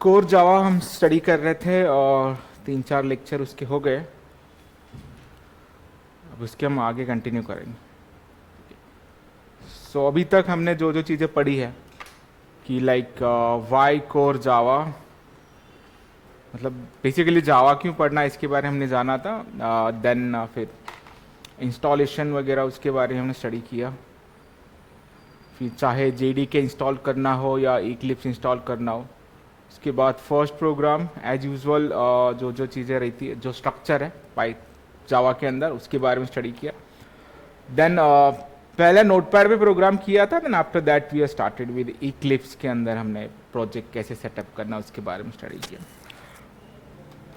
Core Java हम study कर रहे थे और 3-4 लेक्चर उसके हो गए। अब उसके हम आगे कंटिन्यू करेंगे। सो अभी तक हमने जो जो चीज़ें पढ़ी है कि लाइक वाई कोर जावा, मतलब बेसिकली जावा क्यों पढ़ना है इसके बारे में हमने जाना था। देन फिर इंस्टॉलेशन वगैरह उसके बारे में हमने स्टडी किया। फिर चाहे JDK इंस्टॉल करना हो या इक्लिप्स इंस्टॉल करना हो। उसके बाद फर्स्ट प्रोग्राम एज यूजुअल जो जो चीज़ें रहती है, जो स्ट्रक्चर है पाई जावा के अंदर, उसके बारे में स्टडी किया। देन पहले नोटपैड पे प्रोग्राम किया था। Then after that we are started with Eclipse के अंदर हमने प्रोजेक्ट कैसे सेटअप करना उसके बारे में स्टडी किया।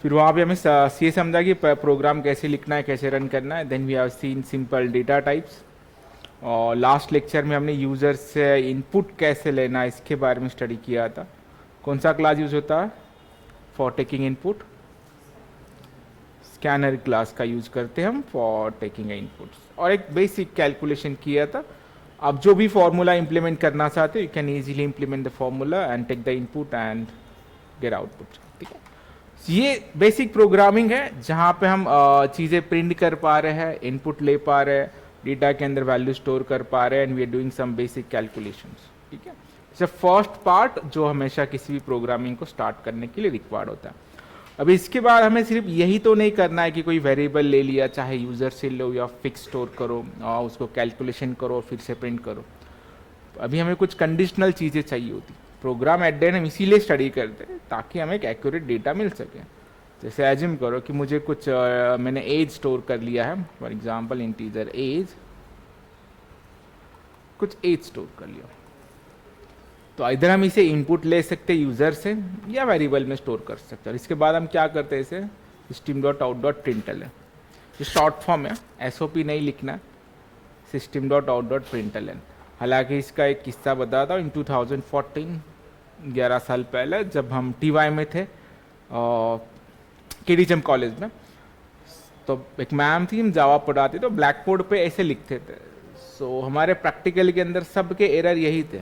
फिर वहाँ पे हमें ये समझा कि प्रोग्राम कैसे लिखना है, कैसे रन करना है। Then we have seen simple data types. और लास्ट लेक्चर में हमने यूज़र से इनपुट कैसे लेना है इसके बारे में स्टडी किया था। कौन सा क्लास यूज होता है for taking input? Scanner class का यूज करते हैं हम फॉर टेकिंग इनपुट्स। और एक बेसिक कैलकुलेशन किया था। आप जो भी फॉर्मूला इंप्लीमेंट करना चाहते हो, you can easily implement the formula and take the input and get output. ठीक है, ये बेसिक प्रोग्रामिंग है जहाँ पे हम चीज़ें प्रिंट कर पा रहे हैं, इनपुट ले पा रहे हैं, डेटा के अंदर वैल्यू स्टोर कर पा रहे हैं, and we are doing some basic calculations. ठीक है, फर्स्ट पार्ट जो हमेशा किसी भी प्रोग्रामिंग को स्टार्ट करने के लिए रिक्वायर्ड होता है। अब इसके बाद हमें सिर्फ यही तो नहीं करना है कि कोई वेरिएबल ले लिया, चाहे यूज़र से लो या फिक्स स्टोर करो और उसको कैलकुलेशन करो फिर से प्रिंट करो। अभी हमें कुछ कंडीशनल चीज़ें चाहिए होती। प्रोग्राम एट द एंड हम इसीलिए स्टडी करते हैं ताकि हमें एक एक्यूरेट डेटा मिल सके। जैसे एज्यूम करो कि मुझे कुछ मैंने एज स्टोर कर लिया है, फॉर एग्जांपल इंटीजर एज, कुछ एज स्टोर कर लिया। तो इधर हम इसे इनपुट ले सकते हैं यूज़र से या वेरिएबल में स्टोर कर सकते हैं। और इसके बाद हम क्या करते हैं, इसे system.out.println, ये शॉर्ट फॉर्म है, SOP नहीं लिखना, system.out.println। हालांकि इसका एक किस्सा बताता हूँ। इन 2014, 11 साल पहले, जब हम TY में थे KDHM कॉलेज में, तो एक मैम थी, हम जावा पढ़ाते तो ब्लैक बोर्ड पे ऐसे लिखते थे। सो हमारे प्रैक्टिकल के अंदर सबके एरर यही थे,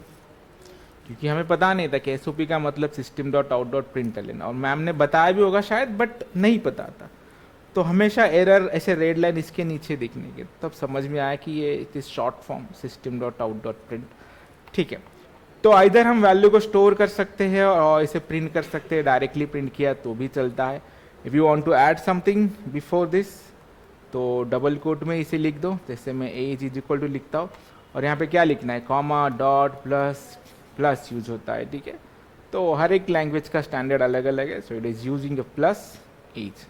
क्योंकि हमें पता नहीं था कि SOP का मतलब system.out.println, और मैम ने बताया भी होगा शायद, बट नहीं पता था। तो हमेशा एरर ऐसे रेड लाइन इसके नीचे दिखने के, तब समझ में आया कि ये it is short form system.out.print। ठीक है, तो इधर हम वैल्यू को स्टोर कर सकते हैं और इसे प्रिंट कर सकते हैं। डायरेक्टली प्रिंट किया तो भी चलता है। If you want to add something before this, तो डबल कोट में इसे लिख दो। जैसे मैं एज इज इक्वल टू लिखता हूँ, और यहाँ पे क्या लिखना है, comma, dot, plus plus use होता है। ठीक है, तो हर एक लैंग्वेज का स्टैंडर्ड अलग अलग है। So it is using a plus age.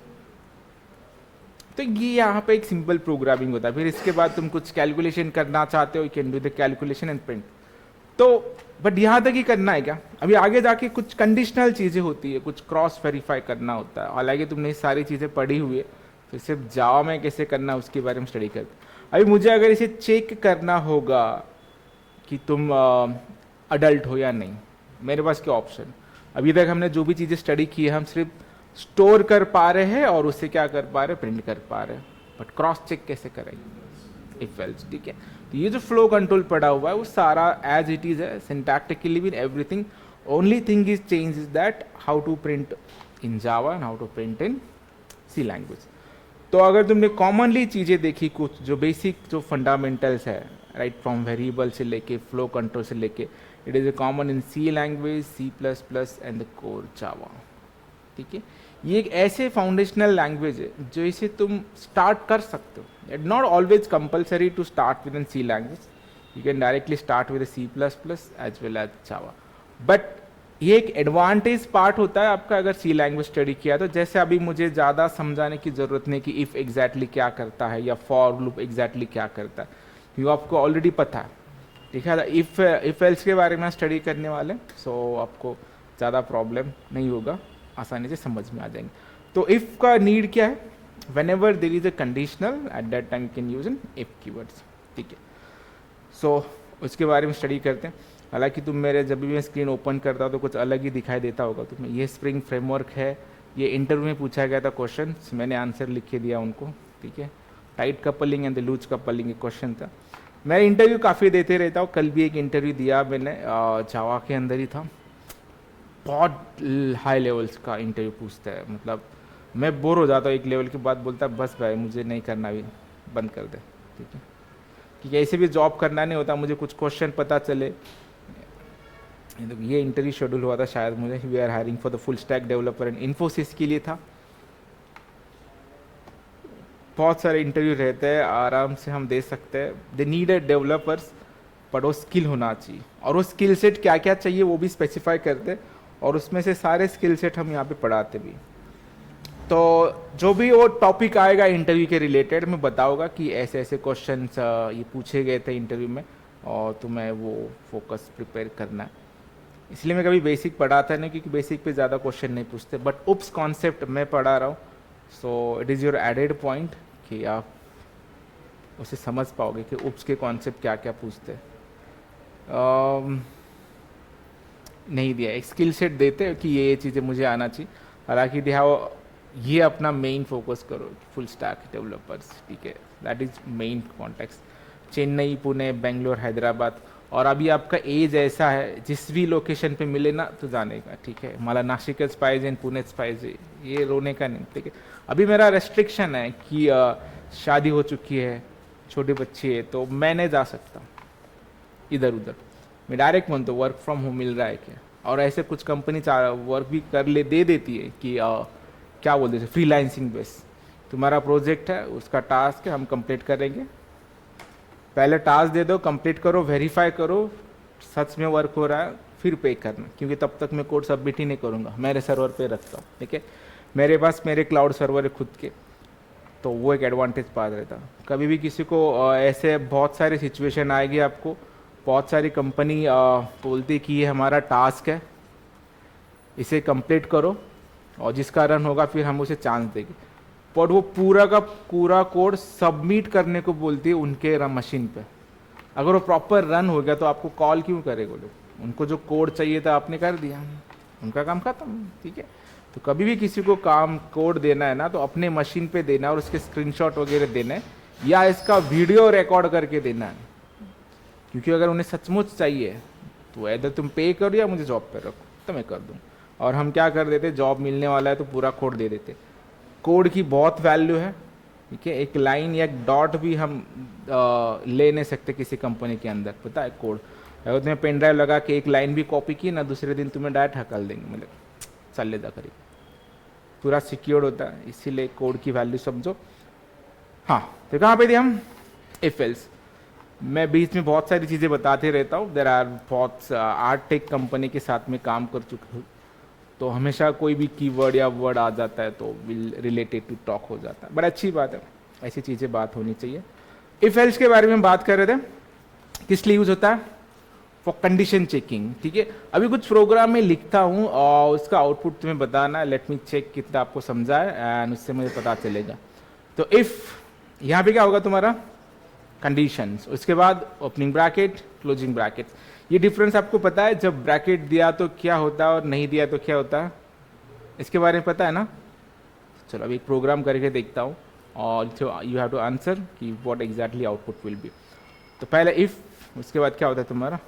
तो ये यहाँ पे एक सिंपल प्रोग्रामिंग होता है। फिर इसके बाद तुम कुछ कैलकुलेशन करना चाहते हो, you can do the calculation and print. तो बट यहाँ तक ही करना है क्या? अभी आगे जाके कुछ कंडीशनल चीज़ें होती है, कुछ क्रॉस वेरीफाई करना होता है। हालांकि तुमने ये सारी चीज़ें पढ़ी हुई है, तो सिर्फ जावा में कैसे करना उसके बारे में स्टडी करते। अभी मुझे अगर इसे चेक करना होगा कि तुम अडल्ट हो या नहीं, मेरे पास क्या ऑप्शन? अभी तक हमने जो भी चीज़ें स्टडी की है, हम सिर्फ स्टोर कर पा रहे हैं और उसे क्या कर पा रहे हैं, प्रिंट कर पा रहे हैं। बट क्रॉस चेक कैसे करेंगे? If else. ठीक है, तो ये जो फ्लो कंट्रोल पड़ा हुआ है वो सारा एज इट इज है, syntactically with everything. Only thing is change is that how to print in Java and how to print in C language. तो अगर तुमने कॉमनली चीज़ें देखी, कुछ जो बेसिक जो फंडामेंटल्स है, राइट फ्रॉम वेरिएबल से लेके फ्लो कंट्रोल से लेके, it is a common in C language, C++ and the core Java. ठीक है, ये एक ऐसे फाउंडेशनल लैंग्वेज है जो इसे तुम स्टार्ट कर सकते हो। It not always compulsory to start with an C language, you can directly start with C++ as well as Java. But ये एक एडवांटेज पार्ट होता है आपका अगर सी लैंग्वेज स्टडी किया तो। जैसे अभी मुझे ज़्यादा समझाने की ज़रूरत नहीं कि इफ़ एग्जैक्टली क्या करता है या फॉर लूप एग्जैक्टली क्या करता है, क्योंकि आपको ऑलरेडी पता है। ठीक है, इफ़ एल्स के बारे में स्टडी करने वाले, सो आपको ज़्यादा प्रॉब्लम नहीं होगा, आसानी से समझ में आ जाएंगे। तो इफ़ का नीड क्या है? When ever there is a conditional at that time can use in if keywords. ठीक है, सो उसके बारे में स्टडी करते हैं। हालांकि तुम मेरे जब भी मैं स्क्रीन ओपन करता हूँ तो कुछ अलग ही दिखाई देता होगा तुम्हें। ये स्प्रिंग फ्रेमवर्क है, ये इंटरव्यू में पूछा गया था क्वेश्चन, मैंने आंसर लिख के दिया उनको। ठीक है, tight coupling and the loose coupling एक क्वेश्चन था। मैं इंटरव्यू काफ़ी देते रहता हूँ, कल भी एक इंटरव्यू दिया मैंने, जावा के अंदर ही था। बहुत हाई लेवल्स का इंटरव्यू पूछता है, मतलब मैं बोर हो जाता हूँ एक लेवल के बाद, बोलता है बस भाई मुझे नहीं करना, भी बंद कर दे, ठीक है, कि ऐसे भी जॉब करना नहीं होता, मुझे कुछ क्वेश्चन पता चले। तो ये इंटरव्यू शेड्यूल हुआ था शायद मुझे, we are hiring for the full stack developer and Infosys के लिए था। बहुत सारे इंटरव्यू रहते हैं, आराम से हम दे सकते हैं। दे नीड ए डेवलपर्स, पर वो स्किल होना चाहिए, और वो स्किल सेट क्या क्या चाहिए वो भी स्पेसिफाई करते, और उसमें से सारे स्किल सेट हम यहाँ पे पढ़ाते भी। तो जो भी वो टॉपिक आएगा इंटरव्यू के रिलेटेड, मैं बताऊंगा कि ऐसे ऐसे क्वेश्चन ये पूछे गए थे इंटरव्यू में, और तुम्हें वो फोकस प्रिपेयर करना है। इसलिए मैं कभी बेसिक पढ़ाता नहीं, क्योंकि बेसिक पे ज़्यादा क्वेश्चन नहीं पूछते, बट उप्स कॉन्सेप्ट मैं पढ़ा रहा हूँ, so it is your added point कि आप उसे समझ पाओगे कि उप्स के कॉन्सेप्ट क्या क्या पूछते हैं। नहीं दिया, एक स्किल सेट देते हैं कि ये चीज़ें मुझे आना चाहिए, हालांकि दिया ये अपना मेन फोकस करो, फुल स्टैक डेवलपर्स, ठीक है, that is main context. Chennai, Pune, Bangalore, Hyderabad, और अभी आपका एज ऐसा है जिस भी लोकेशन पे मिले ना तो जाने का, ठीक है, मला नाशिकच पाहिजे, पुणेच पाहिजे, ये रोने का नहीं, ठीक है। अभी मेरा रेस्ट्रिक्शन है कि शादी हो चुकी है, छोटी बच्ची है, तो मैं नहीं जा सकता इधर उधर, मैं डायरेक्ट बोलता हूँ वर्क फ्रॉम होम मिल रहा है क्या, और ऐसे कुछ कंपनी वर्क भी कर ले दे देती है कि क्या बोलते हैं फ्रीलांसिंग बेस, तुम्हारा प्रोजेक्ट है, उसका टास्क है, हम कंप्लीट करेंगे, पहले टास्क दे दो, कंप्लीट करो, वेरीफाई करो सच में वर्क हो रहा है, फिर पे करना, क्योंकि तब तक मैं कोड सबमिट ही नहीं करूँगा, मेरे सर्वर पे रखता हूँ, ठीक है, मेरे पास मेरे क्लाउड सर्वर है खुद के, तो वो एक एडवांटेज पास रहता। कभी भी किसी को ऐसे बहुत सारी सिचुएशन आएगी आपको, बहुत सारी कंपनी बोलती कि ये हमारा टास्क है, इसे कंप्लीट करो, और जिसका रन होगा फिर हम उसे चांस देंगे, पर वो पूरा का पूरा कोड सबमिट करने को बोलती है उनके मशीन पे। अगर वो प्रॉपर रन हो गया तो आपको कॉल क्यों करेगा लोग, उनको जो कोड चाहिए था आपने कर दिया, उनका काम खत्म, ठीक है। तो कभी भी किसी को काम कोड देना है ना, तो अपने मशीन पे देना है, और उसके स्क्रीनशॉट वगैरह देना है, या इसका वीडियो रिकॉर्ड करके देना है, क्योंकि अगर उन्हें सचमुच चाहिए तो इधर तुम पे करो या मुझे जॉब पे रखो, तो मैं कर दूँ। और हम क्या कर देते, जॉब मिलने वाला है तो पूरा कोड दे देते। कोड की बहुत वैल्यू है, ठीक है, एक लाइन या एक डॉट भी हम ले नहीं सकते किसी कंपनी के अंदर, पता है कोड, अगर तुम्हें पेन ड्राइव लगा के एक लाइन भी कॉपी की ना, दूसरे दिन तुम्हें डायरेक्ट हकल देंगे, मतलब चल लेता करीब, पूरा सिक्योर्ड होता है, इसीलिए कोड की वैल्यू समझो। हाँ, तो कहाँ पे थे हम, इफ एल्स। मैं बीच में बहुत सारी चीज़ें बताते रहता हूँ, देर आर बहुत आर्ट टेक कंपनी के साथ में काम कर चुका हूँ, तो हमेशा कोई भी कीवर्ड या वर्ड आ जाता है तो विल रिलेटेड टू टॉक हो जाता है, बड़ा अच्छी बात है, ऐसी चीज़ें बात होनी चाहिए। इफ एल्स के बारे में बात कर रहे थे, किस लिए यूज होता है, फॉर कंडीशन चेकिंग, ठीक है। अभी कुछ प्रोग्राम में लिखता हूँ और उसका आउटपुट तुम्हें बताना है, लेट मी चेक कितना आपको समझा है, एंड उससे मुझे पता चलेगा। तो इफ यहाँ पे क्या होगा तुम्हारा, कंडीशंस, उसके बाद ओपनिंग ब्रैकेट, क्लोजिंग ब्रैकेट। ये डिफरेंस आपको पता है, जब ब्रैकेट दिया तो क्या होता है और नहीं दिया तो क्या होता है, इसके बारे में पता है ना। चलो अभी एक प्रोग्राम करके देखता हूँ, और यू हैव टू आंसर कि what exactly output will be. तो पहले इफ, उसके बाद क्या होता है तुम्हारा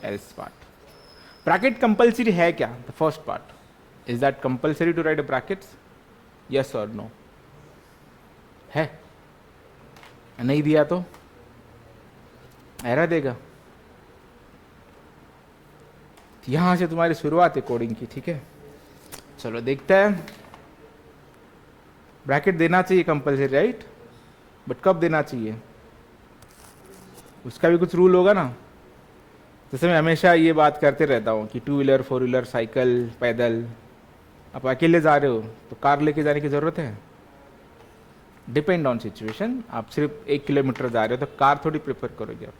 एल्स पार्ट। ब्रैकेट कंपल्सरी है क्या, the first part, is that compulsory to write brackets, yes और नो, है, नहीं दिया तो एरर देगा। यहां से तुम्हारी शुरुआत है कोडिंग की, ठीक है। चलो देखते हैं, ब्रैकेट देना चाहिए कंपल्सरी, राइट, बट कब देना चाहिए, उसका भी कुछ रूल होगा ना। जैसे मैं हमेशा ये बात करते रहता हूँ कि 2 व्हीलर 4 व्हीलर साइकिल पैदल, आप अकेले जा रहे हो तो कार लेके जाने की ज़रूरत है, डिपेंड ऑन सिचुएशन। आप सिर्फ 1 किलोमीटर जा रहे हो तो कार थोड़ी प्रेफर करोगे आप,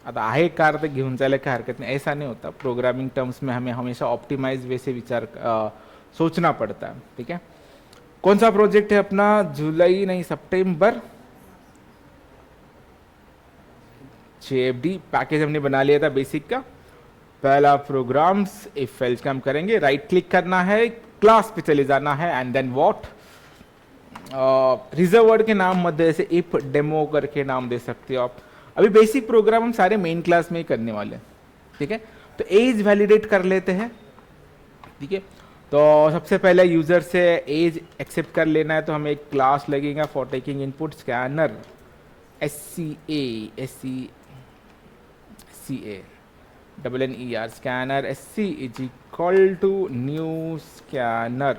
आता आहे कार तर घेऊन जायला काय हरकत नहीं, ऐसा नहीं होता। प्रोग्रामिंग टर्म्स में हमें हमेशा ऑप्टिमाइज वे से विचार सोचना पड़ता है, ठीक है। कौन सा प्रोजेक्ट है अपना, जुलाई नहीं सितंबर, JFD पैकेज हमने बना लिया था बेसिक का। पहला प्रोग्राम्स इफ एल्स का हम करेंगे, राइट क्लिक करना है, क्लास पे चले जाना है, and then what, reserve word के नाम मध्य जैसे इफ डेमो करके नाम दे सकते हो आप। अभी बेसिक प्रोग्राम हम सारे मेन क्लास में ही करने वाले हैं, ठीक है। तो एज वैलिडेट कर लेते हैं, ठीक है। तो सबसे पहले यूज़र से एज एक्सेप्ट कर लेना है, तो हमें एक क्लास लगेगा for taking input scanner SCA double NER scanner SC is equal to new scanner.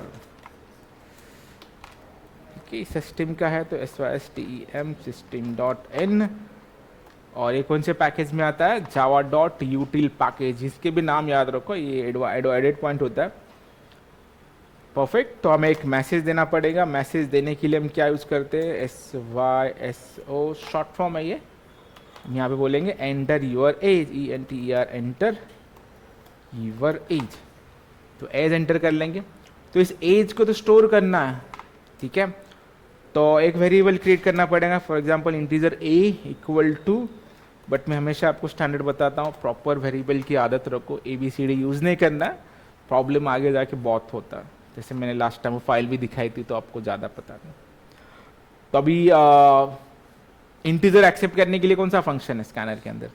ठीक है, सिस्टम का है तो SYSTEM system.in, और ये कौन से पैकेज में आता है, java.util पैकेज, इसके भी नाम याद रखो, ये एडिट पॉइंट होता है। परफेक्ट। तो हमें एक मैसेज देना पड़ेगा। मैसेज देने के लिए हम क्या यूज़ करते हैं, SYSO शॉर्ट फॉर्म है ये। हम यहाँ पे बोलेंगे enter your age, ENTER enter your age. तो एज एंटर कर लेंगे। तो इस एज को तो स्टोर करना है, ठीक है। तो एक वेरिएबल क्रिएट करना पड़ेगा, for example integer a equal to, but मैं हमेशा आपको स्टैंडर्ड बताता हूँ, प्रॉपर वेरिएबल की आदत रखो, ABCD यूज़ नहीं करना, प्रॉब्लम आगे जाके बहुत होता है। जैसे मैंने लास्ट टाइम वो फाइल भी दिखाई थी तो आपको ज़्यादा पता नहीं। तो अभी इंटीजर एक्सेप्ट करने के लिए कौन सा फंक्शन है स्कैनर के अंदर,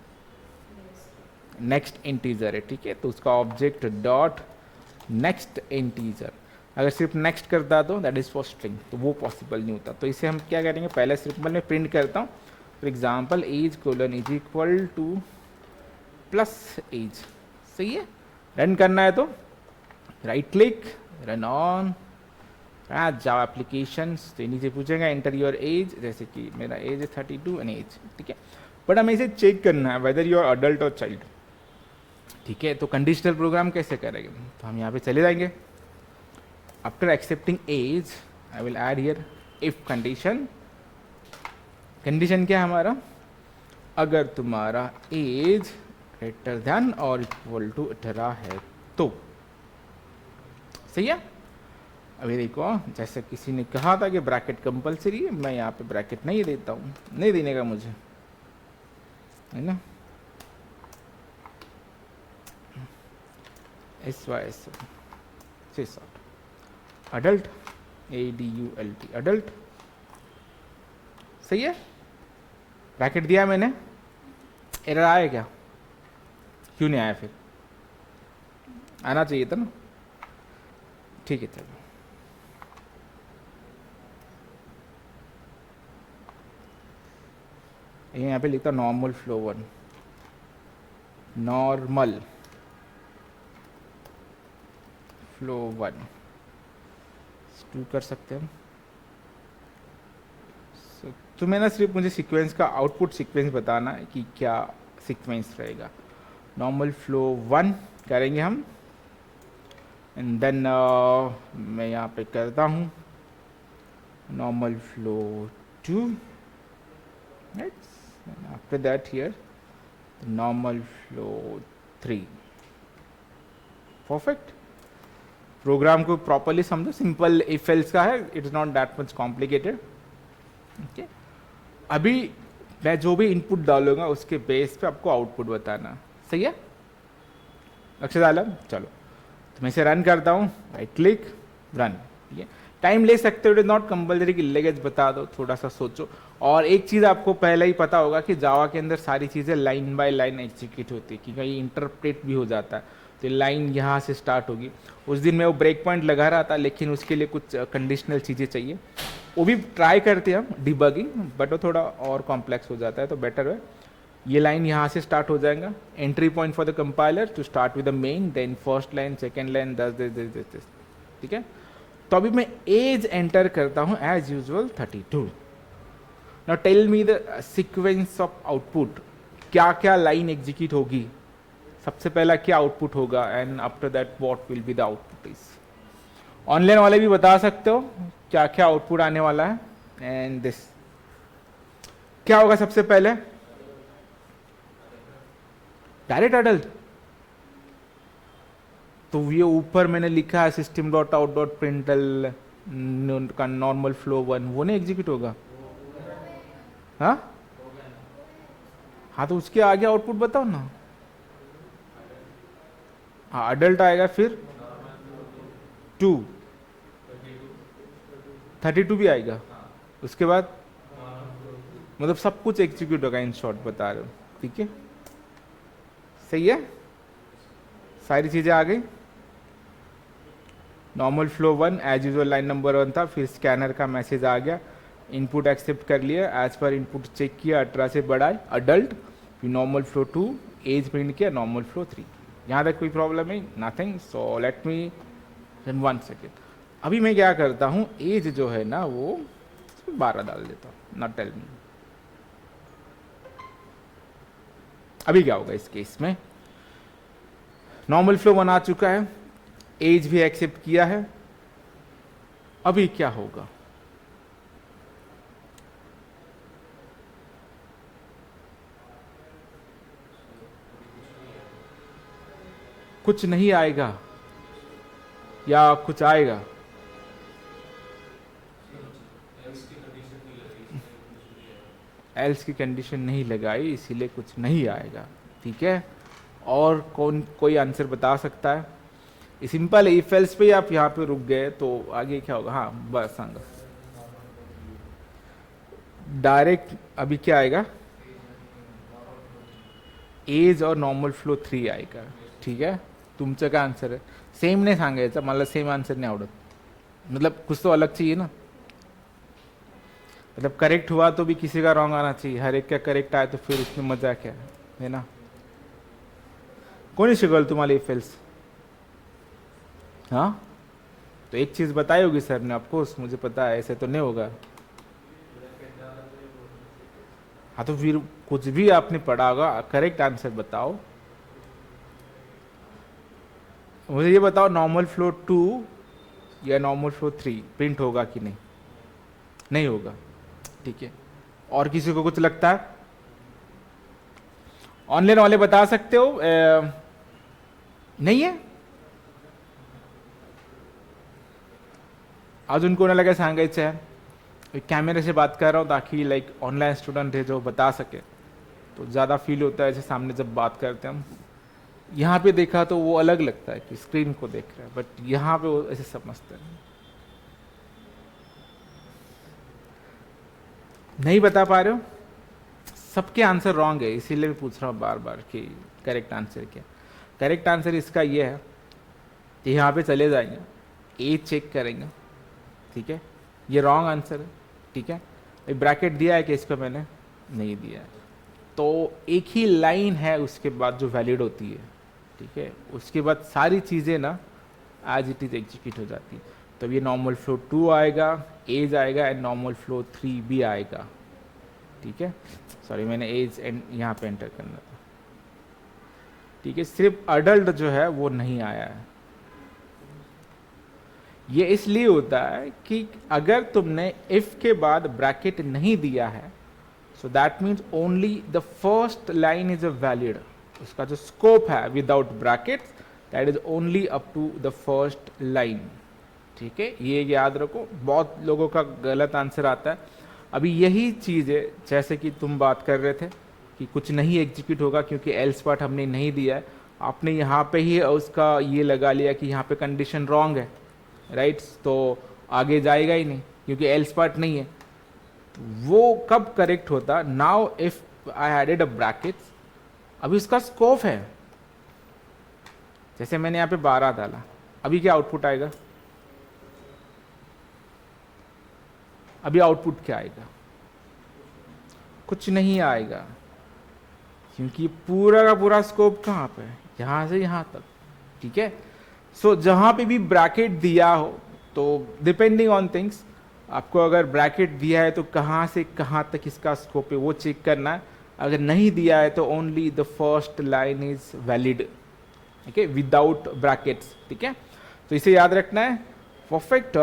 नेक्स्ट इंटीजर है, ठीक है। तो उसका ऑब्जेक्ट डॉट नेक्स्ट इंटीजर, अगर सिर्फ नेक्स्ट करता तो दैट इज फॉर स्ट्रिंग, तो वो पॉसिबल नहीं होता। तो इसे हम क्या करेंगे, पहले सिंपल में प्रिंट करता हूँ, for example age colon is equal to plus age. सही है। रन करना है तो right click, run on Java applications. तो नीचे पूछेगा एंटर योर एज, जैसे कि मेरा एज है 32 एंड एज, ठीक है। बट हमें इसे चेक करना है वेदर यू आर अडल्ट और चाइल्ड, ठीक है। तो कंडीशनल प्रोग्राम कैसे करेंगे, तो हम यहाँ पे चले जाएंगे। After accepting age I will add here if condition. Condition क्या है हमारा, अगर तुम्हारा एज ग्रेटर देन और इक्वल टू 18 है तो। सही है। अभी देखो, जैसे किसी ने कहा था कि ब्रैकेट कंपलसरी है, मैं यहाँ पे ब्रैकेट नहीं देता हूँ, नहीं देने का मुझे, है ना। SYS adult, ADULT adult. सही है। ब्रैकेट दिया मैंने, एरर आया क्या, क्यों नहीं आया, फिर आना चाहिए था ना, ठीक है। चलो यहाँ पे लिखता नॉर्मल फ्लो 1, नॉर्मल फ्लो 1 2 कर सकते हैं। तो मैं ना सिर्फ मुझे सीक्वेंस का आउटपुट सीक्वेंस बताना है कि क्या सीक्वेंस रहेगा। नॉर्मल फ्लो 1 करेंगे हम, एंड देन मैं यहाँ पे करता हूँ normal flow 2, after that here normal flow 3। Perfect. Program को प्रॉपरली समझो, सिंपल इफ एल्स का है, it is not that much complicated. Okay, अभी मैं जो भी इनपुट डालूंगा उसके बेस पे आपको आउटपुट बताना। सही है, अक्षय आलम। चलो तो मैं इसे रन करता हूँ, राइट क्लिक, रन। ठीक है, टाइम ले सकते हो, इट इज नॉट कंपलसरी कि लगेज बता दो, थोड़ा सा सोचो। और एक चीज़ आपको पहले ही पता होगा कि जावा के अंदर सारी चीज़ें लाइन बाय लाइन एग्जीक्यूट होती है, कि कहीं इंटरप्रेट भी हो जाता है। तो लाइन यहाँ से स्टार्ट होगी। उस दिन मैं वो ब्रेक पॉइंट लगा रहा था, लेकिन उसके लिए कुछ कंडीशनल चीज़ें चाहिए, वो भी ट्राई करते हैं हम डिबगिंग, बट वो थोड़ा और कॉम्प्लेक्स हो जाता है, तो बेटर है ये लाइन यहाँ से स्टार्ट हो जाएगा। Entry point for the compiler to start with the main, then first line, second line, दस। ठीक है, तो अभी मैं एज एंटर करता हूँ as usual 32। Now tell me the sequence of output, क्या क्या लाइन एग्जीक्यूट होगी, सबसे पहला क्या आउटपुट होगा, and after that what will be the output is. Online वाले भी बता सकते हो क्या क्या आउटपुट आने वाला है। एंड दिस क्या होगा सबसे पहले, डायरेक्ट अडल्ट। तो ये ऊपर मैंने लिखा है सिस्टम डॉट आउट डॉट प्रिंटल का नॉर्मल फ्लो 1, वो नहीं एग्जीक्यूट होगा। हाँ तो उसके आगे आउटपुट बताओ ना। हाँ, अडल्ट आएगा, फिर 2, 32 भी आएगा, उसके बाद मतलब सब कुछ एग्जीक्यूट होगा, इन शॉर्ट बता रहे हो। ठीक है, सही है, सारी चीजें आ गई। Normal flow 1 as usual line number 1 था, फिर स्कैनर का मैसेज आ गया, इनपुट एक्सेप्ट कर लिया, एज पर इनपुट चेक किया, 18 से बड़ा है अडल्ट, फिर नॉर्मल फ्लो 2 एज प्रिंट किया, नॉर्मल फ्लो 3। यहाँ तक कोई प्रॉब्लम है? Nothing. So let me 1 second. अभी मैं क्या करता हूँ, एज जो है ना वो 12 डाल देता हूँ, नॉट टेल मी। अभी क्या होगा इस केस में, नॉर्मल फ्लो 1 आ चुका है, एज भी एक्सेप्ट किया है, अभी क्या होगा, कुछ नहीं आएगा या कुछ आएगा? एल्स की कंडीशन नहीं लगाई इसीलिए कुछ नहीं आएगा, ठीक है। और कौन कोई आंसर बता सकता है? ये सिंपल है, इफ एल्स पे आप यहाँ पे रुक गए तो आगे क्या होगा? हाँ बस सांगा डायरेक्ट। अभी क्या आएगा? एज और नॉर्मल फ्लो 3 आएगा, ठीक है। तुमचं काय आन्सर आहे? सेम नाही सांगायचं, मला सेम आन्सर नाही आवडत, मतलब कुछ तो अलग चाहिए ना। मतलब करेक्ट हुआ तो भी किसी का रॉन्ग आना चाहिए, हर एक का करेक्ट आए तो फिर उसमें मजा क्या है ना। कोणी शिकवलं तुम्हाला इफ एल्स? हाँ तो एक चीज बताई होगी सर ने आपको, मुझे पता है, ऐसे तो नहीं होगा। हाँ तो फिर कुछ भी आपने पढ़ा होगा, करेक्ट आंसर बताओ। मुझे ये बताओ, नॉर्मल फ्लो 2 या नॉर्मल फ्लो 3 प्रिंट होगा कि नहीं? नहीं होगा, ठीक है। और किसी को कुछ लगता है? ऑनलाइन वाले बता सकते हो? नहीं है? अजून कोणाला काय सांगायचं है? कैमरे से बात कर रहा हूँ ताकि लाइक ऑनलाइन स्टूडेंट है जो बता सके, तो ज़्यादा फील होता है ऐसे सामने जब बात करते हैं हम। यहाँ पे देखा तो वो अलग लगता है कि स्क्रीन को देख रहे हैं, बट यहाँ पे वो ऐसे समझते हैं। नहीं बता पा रहे हो? सबके आंसर रॉन्ग है, इसीलिए मैं पूछ रहा हूँ बार बार कि करेक्ट आंसर क्या। करेक्ट आंसर इसका ये है कि यहाँ पे चले जाएंगे, एज चेक करेंगे, ठीक है। ये रॉन्ग आंसर है, ठीक है। ब्रैकेट दिया है कि इसको मैंने नहीं दिया है, तो एक ही लाइन है उसके बाद जो वैलिड होती है, ठीक है। उसके बाद सारी चीज़ें ना एज इट इज एग्जीक्यूट हो जाती है। तो ये नॉर्मल फ्लो 2 आएगा, एज आएगा एंड नॉर्मल फ्लो 3 भी आएगा, ठीक है। सॉरी मैंने एज एंड यहाँ पे एंटर करना था, ठीक है। सिर्फ अडल्ट जो है वो नहीं आया है। ये इसलिए होता है कि अगर तुमने इफ के बाद ब्रैकेट नहीं दिया है, so that means only the first line is a valid. उसका जो स्कोप है without brackets, that is only up to the first line, ठीक है। ये याद रखो, बहुत लोगों का गलत आंसर आता है। अभी यही चीज़ है जैसे कि तुम बात कर रहे थे कि कुछ नहीं एग्जीक्यूट होगा क्योंकि एल्स पार्ट हमने नहीं दिया है, आपने यहाँ पे ही उसका ये लगा लिया कि यहाँ पे कंडीशन रॉन्ग है, राइट। तो आगे जाएगा ही नहीं क्योंकि एल्स पार्ट नहीं है। वो कब करेक्ट होता? Now if I added a brackets, अभी उसका स्कोप है। जैसे मैंने यहाँ पे 12 डाला, अभी क्या आउटपुट आएगा? अभी आउटपुट क्या आएगा? कुछ नहीं आएगा, क्योंकि पूरा का पूरा स्कोप कहाँ पे है? यहाँ से यहाँ तक, ठीक है। सो जहाँ पे भी ब्रैकेट दिया हो, तो डिपेंडिंग ऑन थिंग्स, आपको अगर ब्रैकेट दिया है तो कहाँ से कहाँ तक इसका स्कोप है वो चेक करना है। अगर नहीं दिया है तो only the first line is valid, ठीक है, विदाउट ब्रैकेट्स, ठीक है। तो इसे याद रखना है। परफेक्ट।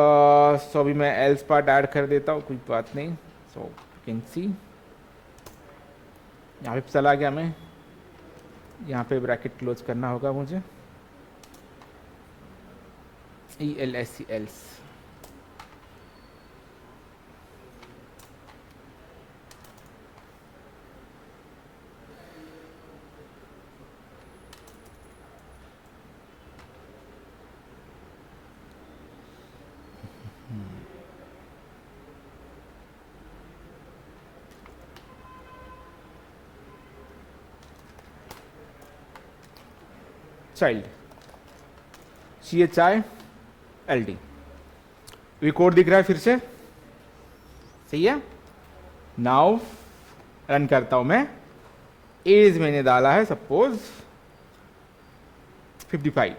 सो अभी मैं एल्स पार्ट ऐड कर देता हूँ, कोई बात नहीं। सो यू कैन सी यहाँ पे चला गया मैं, यहाँ पे ब्रैकेट क्लोज करना होगा मुझे, ELSE else. Child CHI LT। ये कोड दिख रहा है फिर से, सही है। नाउ रन करता हूं मैं, एज मैंने डाला है suppose 55।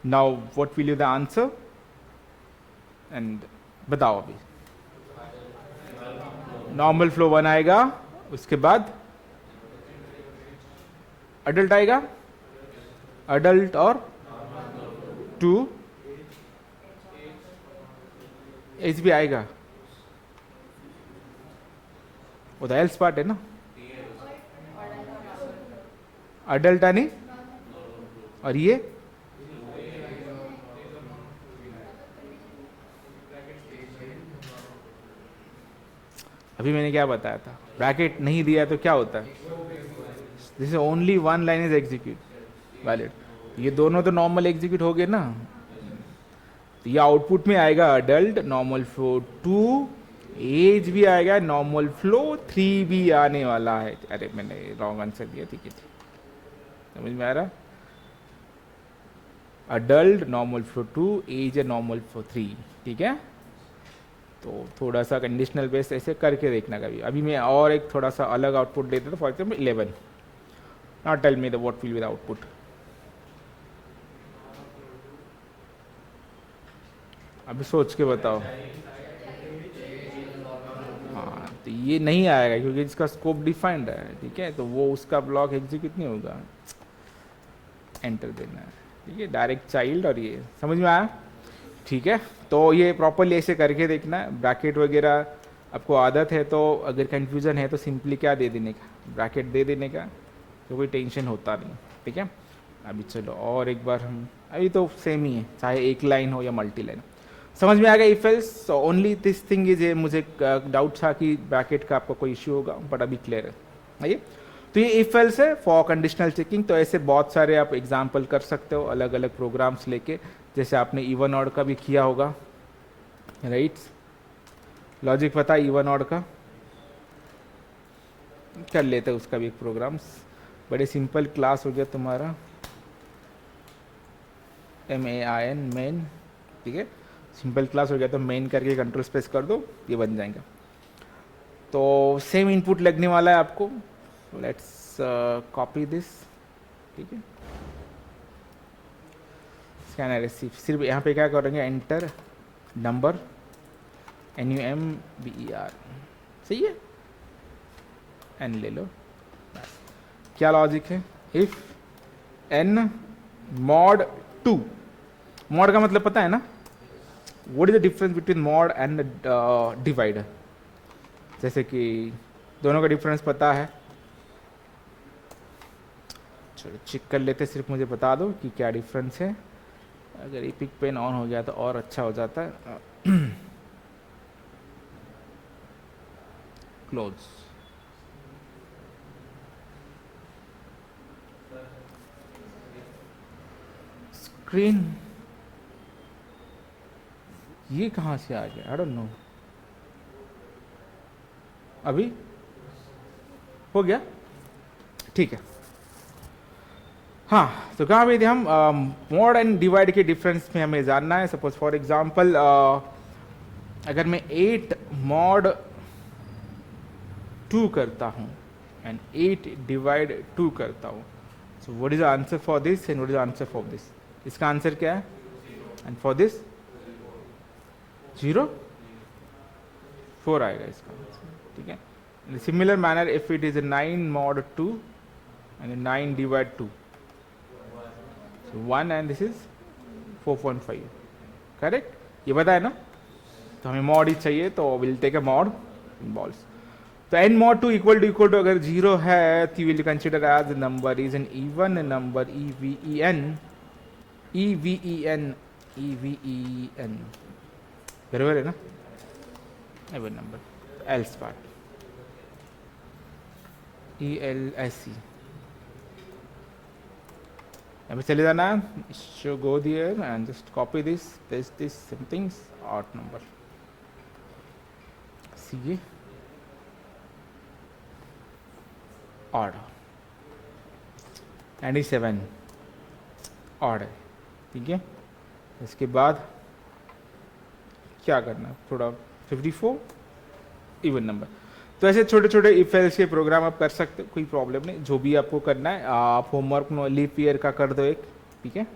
Now what will you the answer and बताओ। अभी नॉर्मल फ्लो 1 आएगा, उसके बाद अडल्ट आएगा, अडल्ट और 2, एज भी आएगा, वो तो एल्स पार्ट है ना, अडल्ट है नहीं, और ये अभी मैंने क्या बताया था, ब्रैकेट नहीं दिया तो क्या होता है, this is only one line is execute valid. ये दोनों तो नॉर्मल एग्जीक्यूट हो गए ना, तो ये आउटपुट में आएगा अडल्ट नॉर्मल फ्लो 2, एज भी आएगा नॉर्मल फ्लो 3 भी आने वाला है। अरे मैंने रॉन्ग आंसर दिया, ठीक है, समझ में आ रहा, अडल्ट नॉर्मल फ्लो 2, एज है नॉर्मल फ्लो 3, ठीक है। तो थोड़ा सा कंडीशनल बेस ऐसे करके देखना कभी। अभी मैं और एक थोड़ा सा अलग आउटपुट देता था, for example 11। Not tell me the what will be the output. अभी सोच के बताओ। हाँ, तो ये नहीं आएगा क्योंकि इसका स्कोप डिफाइंड है, ठीक है, तो वो उसका ब्लॉक एग्जीक्यूट नहीं होगा, एंटर देना है, ठीक है, डायरेक्ट चाइल्ड। और ये समझ में आया, ठीक है। तो ये प्रॉपरली ऐसे करके देखना है, ब्रैकेट वगैरह आपको आदत है, तो अगर कंफ्यूजन है तो सिंपली क्या दे देने का, ब्रैकेट दे देने का, तो कोई टेंशन होता नहीं, ठीक है। अभी चलो और एक बार हम, अभी तो सेम ही है, चाहे एक लाइन हो या मल्टी लाइन। समझ में आ गया if else, only this thing is, ये मुझे डाउट था कि ब्रैकेट का आपको कोई इश्यू होगा, बट अभी क्लियर है, आइए। तो ये इफ एल्स है फॉर कंडीशनल चेकिंग। तो ऐसे बहुत सारे आप एग्जाम्पल कर सकते हो अलग अलग प्रोग्राम्स लेके, जैसे आपने इवन ऑड का भी किया होगा, राइट, लॉजिक पता है इवन ऑड का, कर लेते हैं उसका भी एक प्रोग्राम्स, बड़े सिंपल क्लास हो गया तुम्हारा, MAIN मेन, ठीक है, सिंपल क्लास हो गया। तो मेन करके कंट्रोल स्पेस कर दो, ये बन जाएगा। तो सेम इनपुट लगने वाला है आपको, लेट्स कॉपी दिस, ठीक है, स्कैनर रिसीव। सिर्फ यहाँ पे क्या करेंगे, एंटर नंबर NUMBER, सही है, एन ले लो, बस। क्या लॉजिक है, इफ n mod 2, मॉड का मतलब पता है ना, what is the difference between mod and divide, जैसे कि दोनों का डिफरेंस पता है, चलो चेक कर लेते, सिर्फ मुझे बता दो कि क्या डिफरेंस है। अगर एपिक पेन ऑन हो गया तो और अच्छा हो जाता है। क्लोज, स्क्रीन, ये कहाँ से आ गया, आई डोंट नो। अभी हो गया, ठीक है। हाँ, तो कहाँ पे थे हम, मॉड एंड डिवाइड के डिफरेंस में हमें जानना है। सपोज फॉर एग्जांपल अगर मैं 8 मॉड 2 करता हूँ एंड 8 डिवाइड 2 करता हूँ, so what is the answer for this and what is the answer for this, इसका आंसर क्या है, एंड फॉर दिस 0 4 आएगा इसका, ठीक है। In a similar manner, if it is a 9 mod 2 and a 9 divide 2, so 1 and this is 4.5, correct? ये पता है ना, तो हमें mod ही चाहिए, तो we'll take a mod involves. तो n mod 2 equal to अगर 0 है तो you will consider as the number is an even number, even बराबर है ना, even number, else part ELSE, अभी चले जाना, show go there and just copy this, paste this, same things, odd number, see odd, 97 odd है, ठीक है, इसके बाद क्या करना है, थोड़ा 54 इवन नंबर। तो ऐसे छोटे छोटे इफ एल्स के प्रोग्राम आप कर सकते हो, कोई प्रॉब्लम नहीं। जो भी आपको करना है आप होमवर्क लीप ईयर का कर दो एक, ठीक है।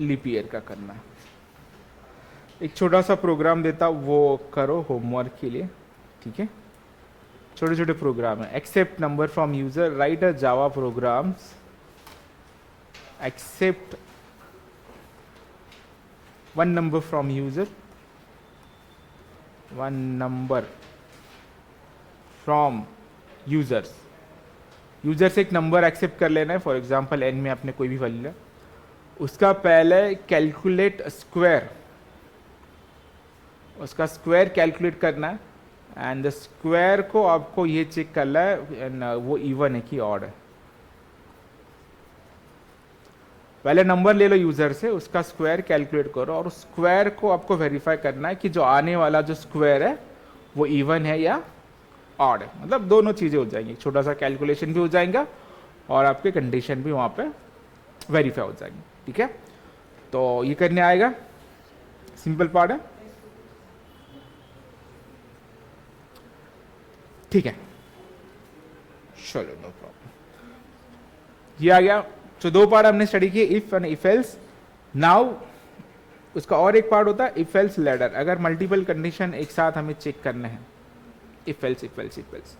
लीप ईयर का करना है, एक छोटा सा प्रोग्राम देता वो करो होमवर्क के लिए, ठीक है। छोटे छोटे प्रोग्राम है। Accept number from user, write a Java programs, accept one number from user, one number from users. User से एक नंबर एक्सेप्ट कर लेना है, फॉर एग्जांपल एन में आपने कोई भी वैल्यू लिया, उसका पहले कैलकुलेट स्क्वायर, उसका स्क्वायर कैलकुलेट करना है। एंड द स्क्वायर को आपको ये चेक करना है वो इवन है कि ऑड है। पहले नंबर ले लो यूजर से, उसका स्क्वायर कैलकुलेट करो, और उस स्क्वायर को आपको वेरीफाई करना है कि जो आने वाला जो स्क्वायर है वो इवन है या ऑड है। मतलब दोनों चीजें हो जाएंगी, छोटा सा कैलकुलेशन भी हो जाएगा और आपके कंडीशन भी वहां पे वेरीफाई हो जाएंगे, ठीक है। तो ये करने आएगा, सिंपल पार्ट है, ठीक है। चलो नो प्रॉब्लम, ये आ गया। तो दो पार्ट हमने स्टडी किए, if and if else. Now उसका और एक पार्ट होता है इफ एल्स लैडर। अगर मल्टीपल कंडीशन एक साथ हमें चेक करने हैं, if else if else if else,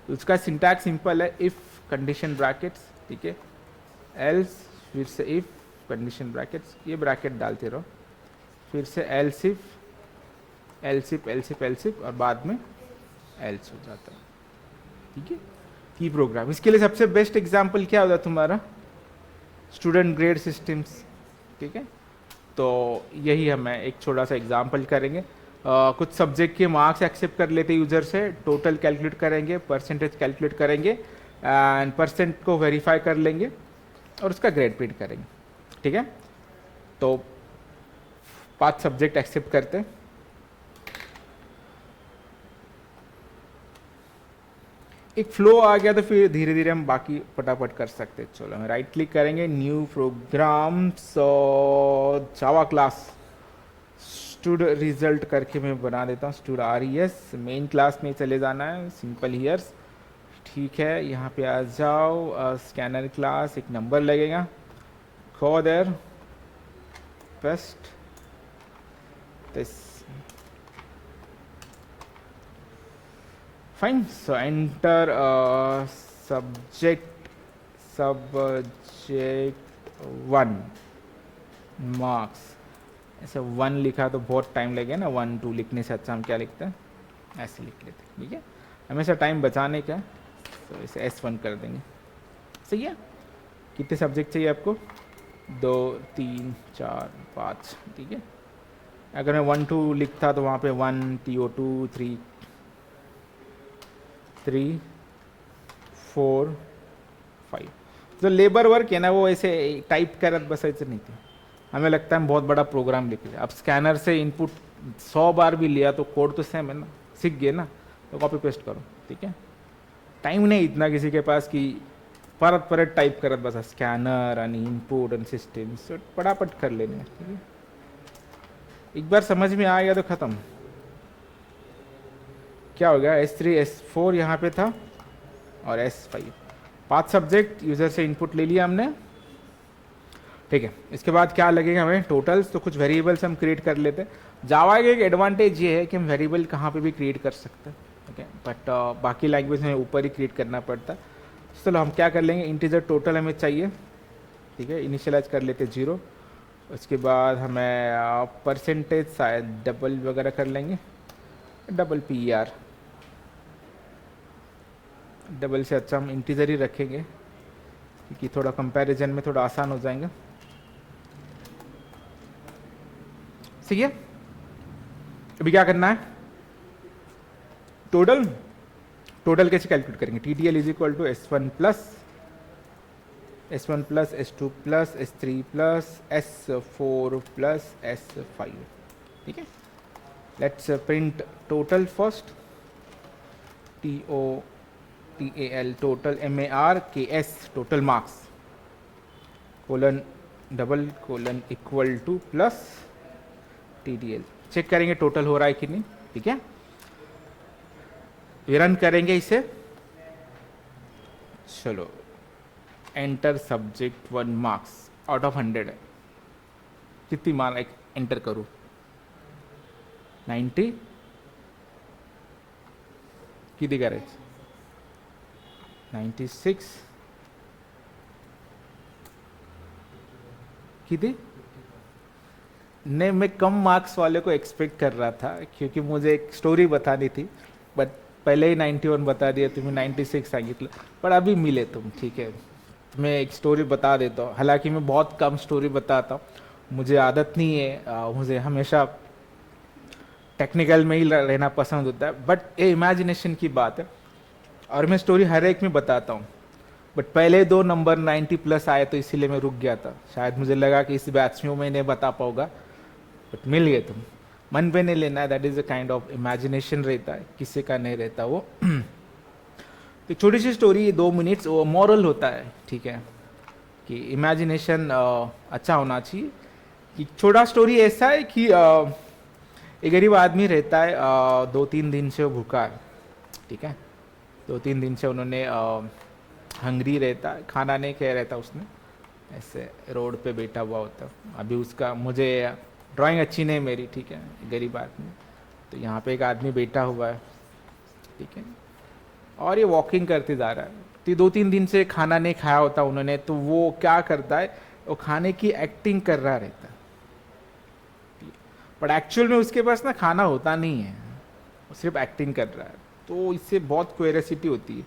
उसका सिंटैक्स सिंपल है, इफ कंडीशन ब्रैकेट्स, ठीक है, एल्स, फिर से इफ कंडीशन ब्रैकेट्स, ये ब्रैकेट डालते रहो, फिर से else if else if else if else if, और बाद में एल्स हो जाता है, ठीक है। की प्रोग्राम, इसके लिए सबसे बेस्ट एग्जाम्पल क्या होता है तुम्हारा, स्टूडेंट ग्रेड सिस्टम्स, ठीक है। तो यही हमें एक छोटा सा एग्जाम्पल करेंगे। कुछ सब्जेक्ट के मार्क्स एक्सेप्ट कर लेते यूजर से, टोटल कैलकुलेट करेंगे, परसेंटेज कैलकुलेट करेंगे, एंड परसेंट को वेरीफाई कर लेंगे और उसका ग्रेड प्रिंट करेंगे, ठीक है। तो 5 सब्जेक्ट एक्सेप्ट करते हैं, एक फ्लो आ गया तो फिर धीरे धीरे हम बाकी फटाफट कर सकते हैं। चलो हम राइट क्लिक करेंगे, न्यू प्रोग्राम, सो जावा क्लास स्टूड रिजल्ट करके मैं बना देता हूँ, स्टूड RES, मेन क्लास में चले जाना है, सिंपल हियर्स, ठीक है। यहाँ पे आ जाओ, स्कैनर क्लास, एक नंबर लगेगा, go there, paste this, fine. So enter subject 1 marks, ऐसे 1 लिखा तो बहुत टाइम लगेगा ना, 1 2 लिखने से अच्छा हम क्या लिखते हैं, ऐसे लिख लेते हैं, ठीक है। हमेशा टाइम बचाने का, तो इसे S1 कर देंगे, सही है। कितने सब्जेक्ट चाहिए आपको, 2 3 4 5, ठीक है। अगर मैं 1 2 लिखता तो वहाँ पे 1 TO2 3 3 4 5, जो लेबर वर्क है ना वो ऐसे टाइप करत बस ऐसे नहीं थे, हमें लगता है हम बहुत बड़ा प्रोग्राम लिख लिया। अब स्कैनर से इनपुट 100 बार भी लिया तो कोड तो सेम है ना, सीख गए ना, तो कॉपी पेस्ट करो, ठीक है। टाइम नहीं इतना किसी के पास कि परत परत टाइप करत बस, scanner and input and system, फटाफट कर लेने, ठीक है। एक बार समझ में आ गया तो खत्म। क्या हो गया, S3 S4 यहाँ पे था और S5, 5 सब्जेक्ट यूजर से इनपुट ले लिया हमने, ठीक है। इसके बाद क्या लगेगा हमें, टोटल्स, तो कुछ वेरिएबल्स हम क्रिएट कर लेते हैं। जावा का एक एडवांटेज ये है कि हम वेरिएबल कहाँ पे भी क्रिएट कर सकते हैं, ठीक है, बट बाकी लैंग्वेज में ऊपर ही क्रिएट करना पड़ता है। चलो हम क्या कर लेंगे, इंटीजर टोटल हमें चाहिए, ठीक है, इनिशियलाइज कर लेते 0, उसके बाद हमें परसेंटेज शायद डबल वगैरह कर लेंगे, डबल PER, डबल से अच्छा हम इंटीजर ही रखेंगे क्योंकि थोड़ा कंपैरिजन में थोड़ा आसान हो जाएगा, ठीक है। अभी क्या करना है, टोटल, टोटल कैसे कैलकुलेट करेंगे, TTL is equal to S1 plus S2 plus S3 plus S4 plus S5, ठीक है। Let's print total first, TOTAL total, MARKS total marks, colon double colon equal to plus TDL। Check करेंगे total हो रहा है कि नहीं, ठीक है। ये रन करेंगे इसे, चलो enter subject 1 marks out of 100 है, कितनी मार्क एंटर करूं, 90 किती करायचं, 96 किती नहीं, मैं कम मार्क्स वाले को एक्सपेक्ट कर रहा था क्योंकि मुझे एक स्टोरी बतानी थी, बट पहले ही 91 बता दिया, तुम्हें 96 सांगितलं, पर अभी मिले तुम, ठीक है। मैं एक स्टोरी बता देता हूँ, हालांकि मैं बहुत कम स्टोरी बताता हूँ, मुझे आदत नहीं है, मुझे हमेशा टेक्निकल में ही रहना पसंद होता है, बट ये इमेजिनेशन की बात है और मैं स्टोरी हर एक में बताता हूँ। बट पहले 2 नंबर 90 प्लस आए तो इसीलिए मैं रुक गया था, शायद मुझे लगा कि इस बैच में मैं नहीं बता पाऊंगा, बट मिल गए तुम। मन पे नहीं लेना है, that is a kind of imagination रहता है, किसी का नहीं रहता वो। तो छोटी सी स्टोरी 2 मिनट्स, वो मॉरल होता है, ठीक है, कि इमेजिनेशन अच्छा होना चाहिए। कि छोटा स्टोरी ऐसा है कि एक गरीब आदमी रहता है, 2-3 दिन से वो भूखा है, ठीक है। 2-3 दिन से उन्होंने हंगरी रहता है, खाना नहीं खा रहता उसने, ऐसे रोड पे बैठा हुआ होता। अभी उसका, मुझे ड्राइंग अच्छी नहीं मेरी, ठीक है, गरीब आदमी, तो यहाँ पे एक आदमी बैठा हुआ है, ठीक है, और ये वॉकिंग करते जा रहा है। तो 2-3 दिन से खाना नहीं खाया होता उन्होंने, तो वो क्या करता है, वो खाने की एक्टिंग कर रहा रहता है, बट एक्चुअल में उसके पास ना खाना होता नहीं है, वो सिर्फ एक्टिंग कर रहा है। तो इससे बहुत क्यूरियोसिटी होती है,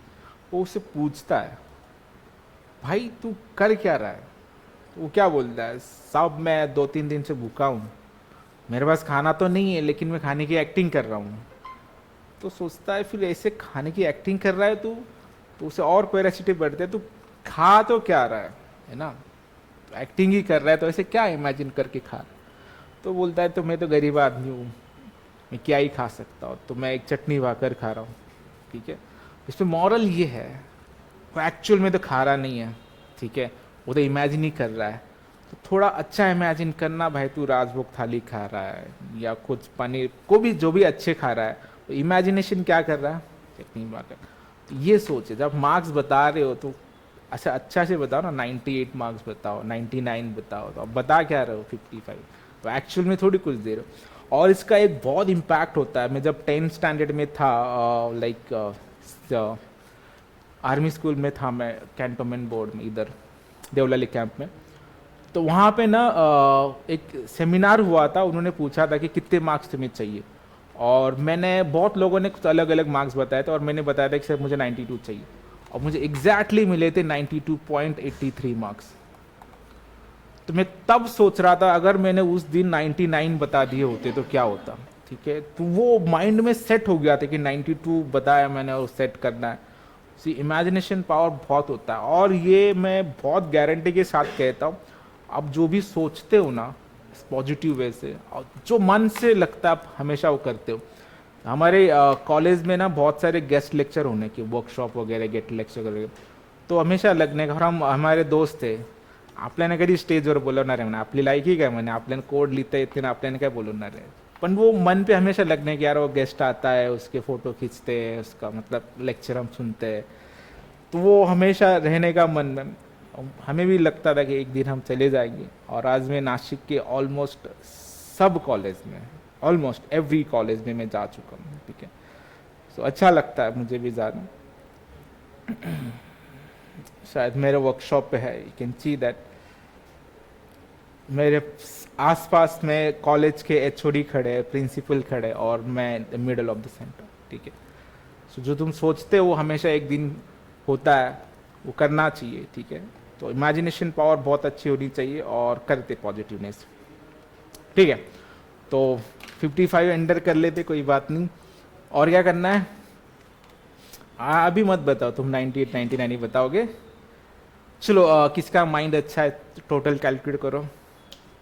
वो उससे पूछता है, भाई तू कर क्या रहा है। तो वो क्या बोलता है, साहब मैं 2-3 दिन से भूखा हूँ, मेरे पास खाना तो नहीं है लेकिन मैं खाने की एक्टिंग कर रहा हूँ। तो सोचता है फिर ऐसे खाने की एक्टिंग कर रहा है तू, तो उसे और क्यूरियोसिटी बढ़ती है, तू खा तो क्या रहा है ना, तो एक्टिंग ही कर रहा है तो ऐसे क्या इमेजिन करके खा रहा है। तो बोलता है तो मैं तो गरीब आदमी हूँ, मैं क्या ही खा सकता हूँ, तो मैं एक चटनी भाकर खा रहा हूँ, ठीक है। इसमें मॉरल ये है, वो एक्चुअल में तो खा रहा नहीं है, ठीक है, वो तो इमेजिन ही कर रहा है। तो थोड़ा अच्छा इमेजिन करना, भाई तू राजभोग थाली खा रहा है या कुछ पनीर को भी, जो भी अच्छे खा रहा है, तो इमेजिनेशन क्या कर रहा है, चटनी भाकर। तो ये सोचे, जब मार्क्स बता रहे हो तो अच्छा अच्छा से बताओ ना, 98 मार्क्स बताओ, 99 बताओ, तो अब बता क्या रहे हो 55, तो एक्चुअल में थोड़ी कुछ दे रहे हो। और इसका एक बहुत इम्पैक्ट होता है। मैं जब 10th स्टैंडर्ड में था, लाइक आर्मी स्कूल में था मैं, कैंटोनमेंट बोर्ड में इधर देवलाली कैंप में, तो वहाँ पे ना एक सेमिनार हुआ था, उन्होंने पूछा था कि कितने मार्क्स तुम्हें चाहिए, और मैंने, बहुत लोगों ने कुछ अलग अलग मार्क्स बताए थे और मैंने बताया था कि सर मुझे 92 चाहिए, और मुझे एग्जैक्टली मिले थे 92.83 मार्क्स। तो मैं तब सोच रहा था अगर मैंने उस दिन 99 बता दिए होते तो क्या होता, ठीक है। तो वो माइंड में सेट हो गया था कि 92 बताया मैंने और सेट करना है। सी इमेजिनेशन पावर बहुत होता है, और ये मैं बहुत गारंटी के साथ कहता हूँ, आप जो भी सोचते हो ना पॉजिटिव वे से, और जो मन से लगता है आप हमेशा वो करते हो। हमारे कॉलेज में ना बहुत सारे गेस्ट लेक्चर होने के, वर्कशॉप वगैरह, गेस्ट लेक्चर वगैरह, तो हमेशा लगने का, और हम, हमारे दोस्त थे, आपल्याने कधी स्टेजवर बोलवणार आहे म्हणा, आपली लायकी काय म्हणे, आपल्याला कोड लिहिता येते ना, आपल्याने काय बोलवणार आहे। पण वो मन पे हमेशा लगने की यार वो गेस्ट आता है, उसके फोटो खींचते हैं, उसका मतलब लेक्चर हम सुनते हैं, तो वो हमेशा रहने का मन में। हमें भी लगता था कि एक दिन हम चले जाएंगे, और आज मैं नासिक के ऑलमोस्ट सब कॉलेज में, ऑलमोस्ट एवरी कॉलेज में मैं जा चुका हूँ, ठीक है। सो अच्छा लगता है मुझे भी जाना। शायद मेरे वर्कशॉप पे है, यू कैन सी दैट मेरे आसपास में कॉलेज के एचओडी खड़े, प्रिंसिपल खड़े, और मैं the middle of the centre, ठीक है। सो जो तुम सोचते हो वो हमेशा एक दिन होता है, वो करना चाहिए, ठीक है। तो इमेजिनेशन पावर बहुत अच्छी होनी चाहिए, और करते पॉजिटिवनेस, ठीक है। तो 55 एंटर कर लेते, कोई बात नहीं। और क्या करना है, अभी मत बताओ, तुम 98 99 ही बताओगे। चलो किसका माइंड अच्छा है, टोटल कैलकुलेट करो,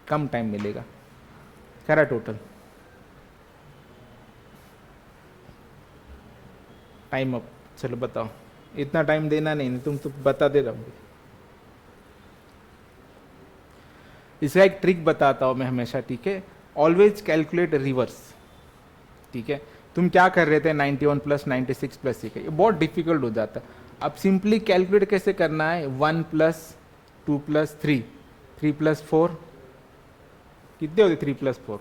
कम टाइम मिलेगा। करा टोटल, टाइम अप, चलो बताओ। इतना टाइम देना नहीं, तुम तो बता दे रहोगे। इसका एक ट्रिक बताता हूँ मैं हमेशा, ठीक है। ऑलवेज कैलकुलेट रिवर्स, ठीक है। तुम क्या कर रहे थे 91 प्लस 96 प्लस, ठीक है, ये बहुत डिफिकल्ट हो जाता है। अब सिंपली कैलकुलेट कैसे करना है, 1 प्लस 2 प्लस 3, 3 प्लस 4 कितने होते, 3 प्लस 4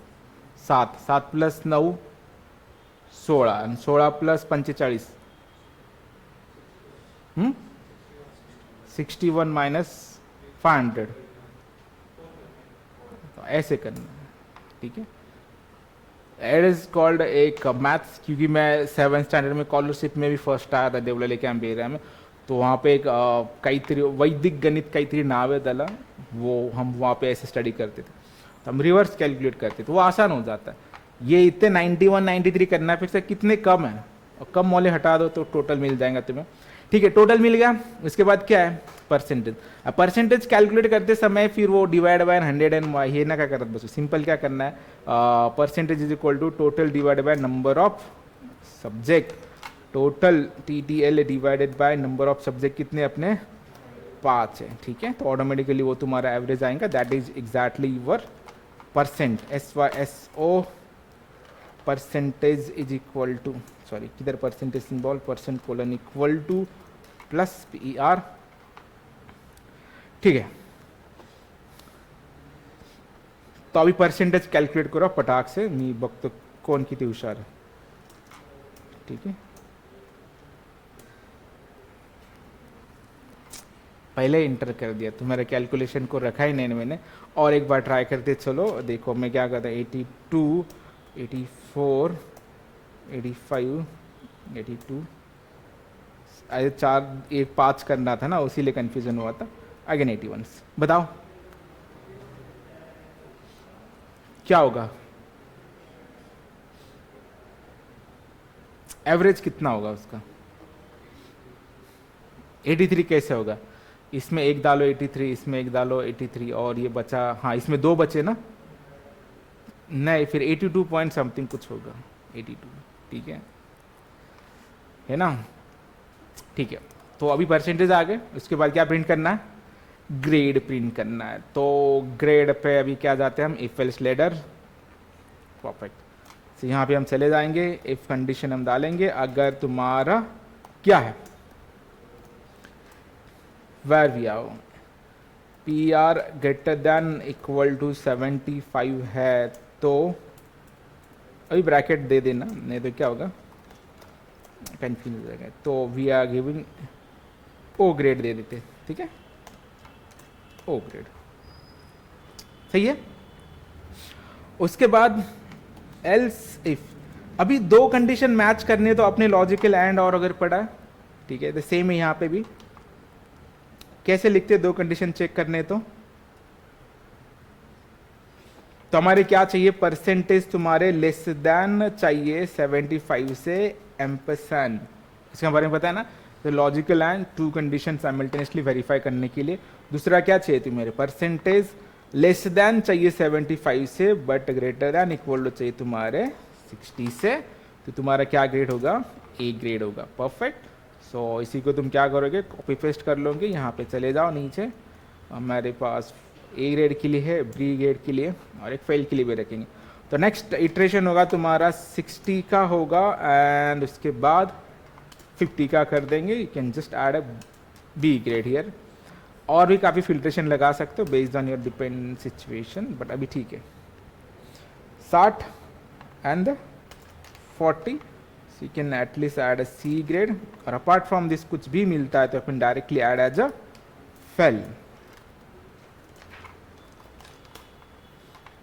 7, 7 प्लस 9 16, 16 प्लस 45 61 माइनस 500, तो ऐसे करना है, ठीक है। इट इज कॉल्ड एक मैथ्स, क्योंकि मैं 7th स्टैंडर्ड में स्कॉलरशिप में भी फर्स्ट आया था देवला कैंबेरिया में, तो वहाँ पे एक काहीतरी वैदिक गणित काहीतरी नाव है दला, वो हम वहाँ पे ऐसे स्टडी करते थे, तो हम रिवर्स कैलकुलेट करते थे, वो आसान हो जाता है। ये इतने 91 93 करना है, फिर कितने कम है, और कम वाले हटा दो तो टोटल मिल जाएगा तुम्हें, ठीक है। टोटल मिल गया, उसके बाद क्या है, परसेंटेज। अब परसेंटेज कैलकुलेट करते समय फिर वो डिवाइड बाय 100 एंड ये ना क्या करत बस, सिंपल क्या करना है, percentage is equal to total divide by number of subject, total TTL divided by number of subject कितने अपने 5 है, ठीक है। तो ऑटोमेटिकली वो तुम्हारा एवरेज आएगा, that is exactly your percent, SYSO percentage is equal to, sorry किधर percentage symbol, percent colon equal to plus PER, ठीक है। तो अभी परसेंटेज कैलकुलेट करो पटाख से, मी बघतो कोण किती हुशार है, ठीक है। पहले इंटर कर दिया, तुम्हारे कैलकुलेशन को रखा ही नहीं मैंने, और एक बार ट्राई करते चलो, देखो मैं क्या करता, 82 84 85 82, अरे 4 1 5 करना था ना, उसी लिए कंफ्यूजन हुआ था। अगेन 81, बताओ क्या होगा, एवरेज कितना होगा उसका, 83 कैसे होगा, इसमें एक डालो 83, इसमें एक डालो 83, और ये बचा, हाँ इसमें 2 बचे ना, नहीं फिर 82 पॉइंट समथिंग कुछ होगा, 82, ठीक है ना, ठीक है। तो अभी परसेंटेज आ गए, उसके बाद क्या प्रिंट करना है, ग्रेड प्रिंट करना है। तो ग्रेड पे अभी क्या जाते हैं हम, इफ एल्स लेडर, परफेक्ट। तो यहाँ पे हम चले जाएंगे, इफ कंडीशन हम डालेंगे, अगर तुम्हारा क्या है, where we are PR greater than equal to 75 है, तो अभी ब्रैकेट दे देना, नहीं तो क्या होगा कंफ्यूज हो जाएगा। तो we are giving O grade दे देते, ठीक है, O ग्रेड, सही है। उसके बाद एल्स इफ, अभी 2 कंडीशन मैच करनी है, तो अपने लॉजिकल एंड और अगर पढ़ा है, ठीक है, तो सेम है यहाँ पे भी, कैसे लिखते 2 कंडीशन चेक करने, तो हमारे क्या चाहिए, परसेंटेज तुम्हारे लेस देन चाहिए 75 से एम्परसेंड, इसके बारे में पता है ना। तो logical and 2 condition simultaneously verify करने के लिए, दूसरा क्या चाहिए तुम्हारे, परसेंटेज लेस देन चाहिए 75 से, but greater than equal to चाहिए तुम्हारे 60 से, तो तुम्हारा क्या ग्रेड होगा, A ग्रेड होगा, परफेक्ट। सो इसी को तुम क्या करोगे, कॉपी पेस्ट कर लोगे, यहाँ पे चले जाओ नीचे, हमारे पास A ग्रेड के लिए है, B ग्रेड के लिए, और एक फेल के लिए भी रखेंगे। तो नेक्स्ट इटरेशन होगा तुम्हारा 60 का होगा, एंड उसके बाद 50 का कर देंगे, you can just add a B grade here, और भी काफ़ी फिल्ट्रेशन लगा सकते हो based on your depend situation, but अभी ठीक है। 60 and 40, so you can at least add a C grade, और अपार्ट फ्रॉम दिस कुछ भी मिलता है तो अपन directly add as a fail,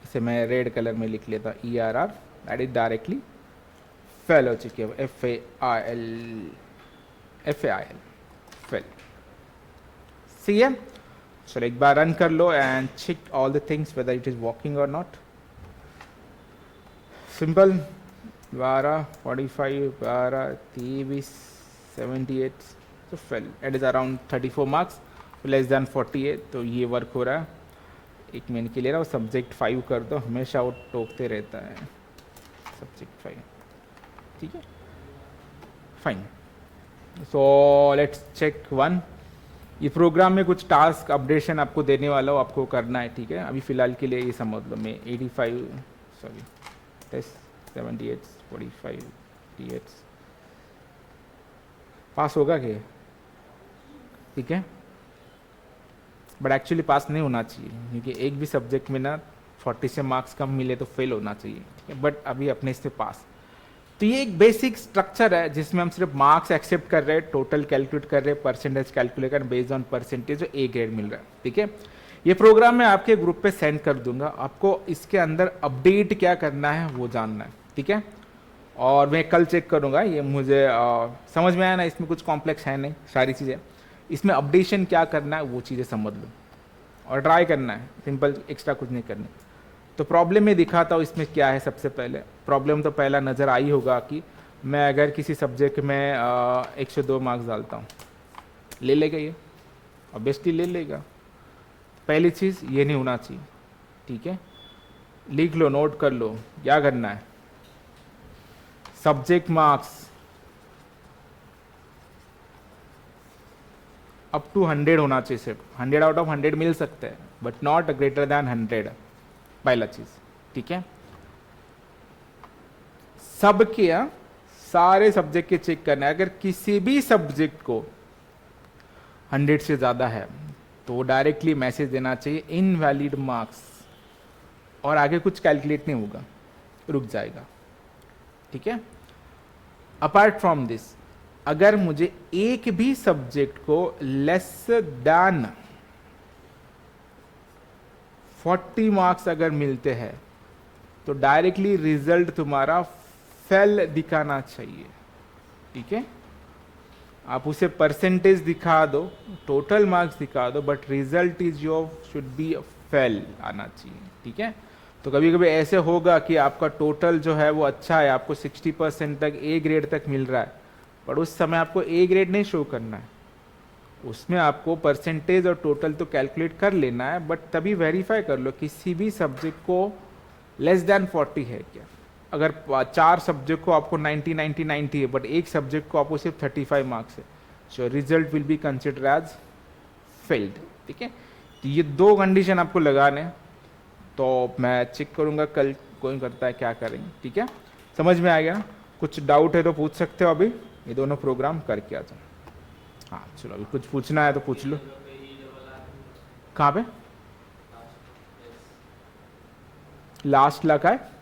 इसे मैं रेड कलर में लिख लेता ERR, that is directly fail हो चुके हो, FAIL फेल, सही है। चलो एक बार रन कर लो and check all the things whether it is working और नॉट, सिंपल 12 45 12 23 78, तो fail, it is around 34 marks, less than 48, तो ये वर्क हो रहा है। एक मिनट के लिए ना, वो सब्जेक्ट 5 कर दो, हमेशा वो टोकते रहता है, सब्जेक्ट 5, ठीक है, फाइन। सो लेट्स चेक 1, ये प्रोग्राम में कुछ टास्क अपडेशन आपको देने वाला हो, आपको करना है, ठीक है। अभी फ़िलहाल के लिए ये समझ लो, मैं 85 सॉरी टेस्ट 78 45 88 पास होगा क्या, ठीक है। बट एक्चुअली पास नहीं होना चाहिए, क्योंकि एक भी सब्जेक्ट में ना 40 से मार्क्स कम मिले तो फेल होना चाहिए, ठीक है। बट अभी अपने इससे पास। तो ये एक बेसिक स्ट्रक्चर है जिसमें हम सिर्फ मार्क्स एक्सेप्ट कर रहे हैं, टोटल कैलकुलेट कर रहे हैं, परसेंटेज कैलकुलेट कर बेस्ड ऑन परसेंटेज जो ए ग्रेड मिल रहा है, ठीक है। ये प्रोग्राम मैं आपके ग्रुप पे सेंड कर दूंगा, आपको इसके अंदर अपडेट क्या करना है वो जानना है, ठीक है। और मैं कल चेक करूंगा, ये मुझे समझ में आया ना, इसमें कुछ कॉम्प्लेक्स है नहीं, सारी चीज़ें इसमें अपडेशन क्या करना है वो चीज़ें समझ लो और ट्राई करना है, सिंपल, एक्स्ट्रा कुछ नहीं करना। तो प्रॉब्लम में दिखाता हूँ इसमें क्या है। सबसे पहले प्रॉब्लम तो पहला नज़र आई होगा कि मैं अगर किसी सब्जेक्ट में 102 मार्क्स डालता हूँ, ले लेगा ये, ऑब्वियसली ले लेगा। पहली चीज़ ये नहीं होना चाहिए, ठीक है। लिख लो, नोट कर लो, क्या करना है, सब्जेक्ट मार्क्स अप टू 100 होना चाहिए, सिर्फ 100 आउट ऑफ 100 मिल सकते हैं, बट नॉट ग्रेटर दैन 100, पहला चीज, ठीक है। सबके सारे सब्जेक्ट के चेक करना है, अगर किसी भी सब्जेक्ट को 100 से ज्यादा है तो वो डायरेक्टली मैसेज देना चाहिए इनवैलिड मार्क्स, और आगे कुछ कैलकुलेट नहीं होगा, रुक जाएगा, ठीक है। अपार्ट फ्रॉम दिस, अगर मुझे एक भी सब्जेक्ट को लेस दैन 40 मार्क्स अगर मिलते हैं तो डायरेक्टली रिजल्ट तुम्हारा फेल दिखाना चाहिए, ठीक है। आप उसे परसेंटेज दिखा दो, टोटल मार्क्स दिखा दो, but result is your should be fail आना चाहिए, ठीक है। तो कभी कभी ऐसे होगा कि आपका टोटल जो है वो अच्छा है, आपको 60% तक ए ग्रेड तक मिल रहा है, पर उस समय आपको ए ग्रेड नहीं शो करना है, उसमें आपको परसेंटेज और टोटल तो कैलकुलेट कर लेना है, बट तभी वेरीफाई कर लो किसी भी सब्जेक्ट को लेस देन 40 है क्या। अगर 4 सब्जेक्ट को आपको 90 90 90 है, बट एक सब्जेक्ट को आपको सिर्फ 35 मार्क्स है, so result will be consider as failed, ठीक है। तो ये 2 कंडीशन आपको लगाने, तो मैं चेक करूंगा कल कौन करता है, क्या करेंगे, ठीक है। समझ में आ गया? कुछ डाउट है तो पूछ सकते हो, अभी ये दोनों प्रोग्राम करके आ जाओ। हाँ चलो, अभी कुछ पूछना है तो पूछ लो। कहाँ पे लास्ट लगा है?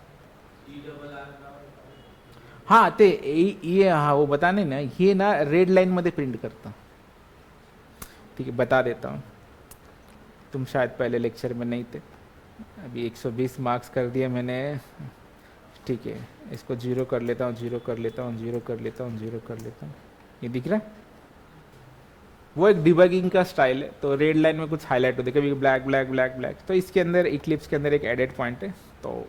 हाँ ते ये हाँ वो बताने ना, ये ना रेड लाइन मध्ये प्रिंट करता, ठीक है, बता देता हूँ। तुम शायद पहले लेक्चर में नहीं थे। अभी 120 मार्क्स कर दिए मैंने, ठीक है। इसको 0 कर लेता हूँ, 0 कर लेता हूँ, 0 कर लेता हूँ, 0 कर लेता हूँ। ये दिख रहा है? वो एक डिबगिंग का स्टाइल है, तो रेड लाइन में कुछ हाईलाइट होते, कभी ब्लैक ब्लैक ब्लैक ब्लैक, तो इसके अंदर इक्लिप्स के अंदर एक एडेड पॉइंट है, तो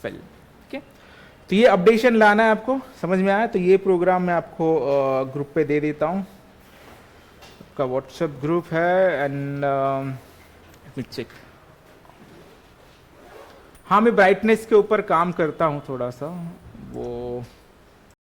फेल, ठीक है। तो ये अपडेशन लाना है आपको, समझ में आया? तो ये प्रोग्राम मैं आपको ग्रुप पे दे देता हूँ, आपका व्हाट्सएप ग्रुप है, एंड चेक। हाँ मैं ब्राइटनेस के ऊपर काम करता हूँ थोड़ा सा, वो